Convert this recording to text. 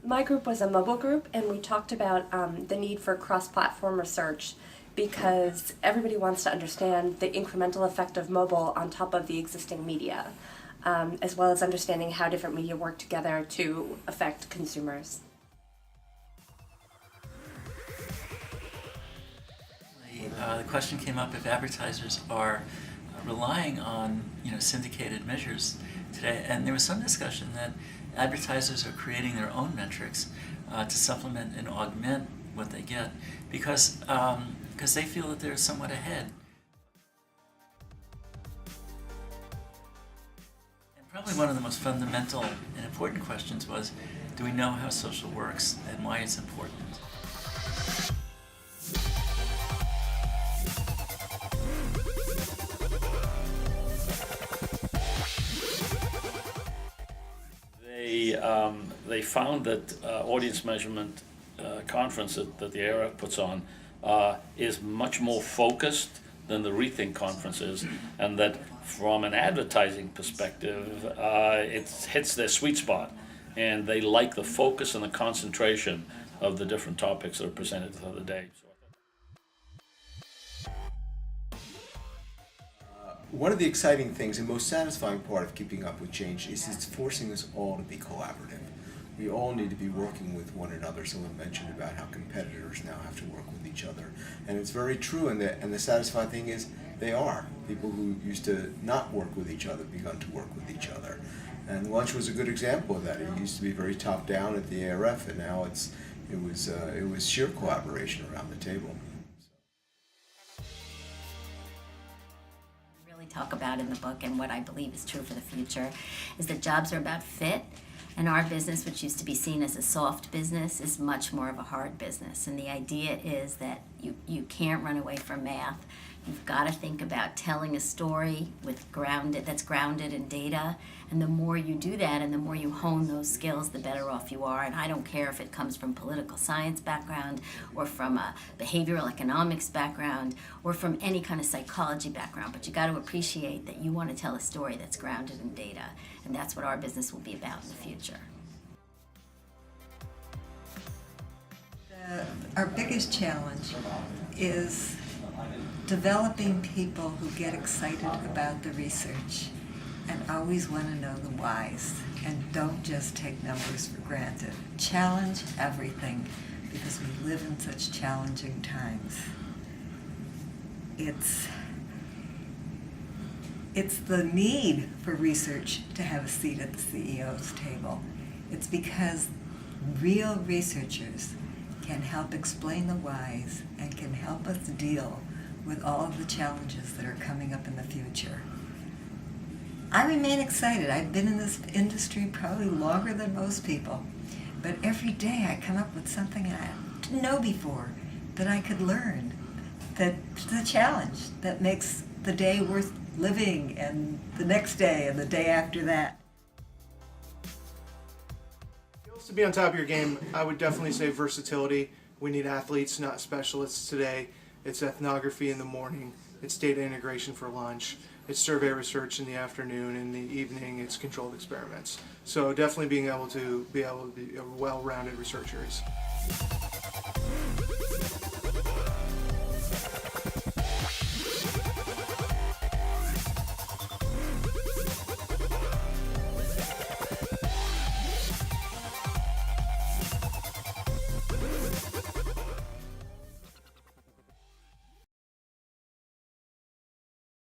My group was a mobile group, and we talked about the need for cross-platform research because everybody wants to understand the incremental effect of mobile on top of the existing media, as well as understanding how different media work together to affect consumers. The question came up if advertisers are relying on syndicated measures today, and there was some discussion that advertisers are creating their own metrics to supplement and augment what they get because they feel that they're somewhat ahead. And probably one of the most fundamental and important questions was, do we know how social works and why it's important? They found that audience measurement conference that the ARF puts on is much more focused than the Rethink conference is, and that from an advertising perspective, it hits their sweet spot, and they like the focus and the concentration of the different topics that are presented the other day. One of the exciting things and most satisfying part of keeping up with change is it's forcing us all to be collaborative. We all need to be working with one another. Someone mentioned about how competitors now have to work with each other. And it's very true, and the satisfying thing is they are. People who used to not work with each other begun to work with each other. And lunch was a good example of that. It used to be very top-down at the ARF, and now it was sheer collaboration around the table. Talk about in the book, and what I believe is true for the future, is that jobs are about fit, and our business, which used to be seen as a soft business, is much more of a hard business. And the idea is that you can't run away from math. You've got to think about telling a story that's grounded in data, and the more you do that and the more you hone those skills, the better off you are. And I don't care if it comes from political science background or from a behavioral economics background or from any kind of psychology background, but you got to appreciate that you want to tell a story that's grounded in data, and that's what our business will be about in the future. Our biggest challenge is developing people who get excited about the research and always want to know the whys and don't just take numbers for granted. Challenge everything because we live in such challenging times. It's the need for research to have a seat at the CEO's table. It's because real researchers can help explain the whys and can help us deal with all of the challenges that are coming up in the future. I remain excited. I've been in this industry probably longer than most people, but every day I come up with something I didn't know before that I could learn. That's the challenge that makes the day worth living, and the next day and the day after that. To be on top of your game, I would definitely say versatility. We need athletes, not specialists today. It's ethnography in the morning. It's data integration for lunch. It's survey research in the afternoon. In the evening, it's controlled experiments. So definitely being able to be a well-rounded researcher is.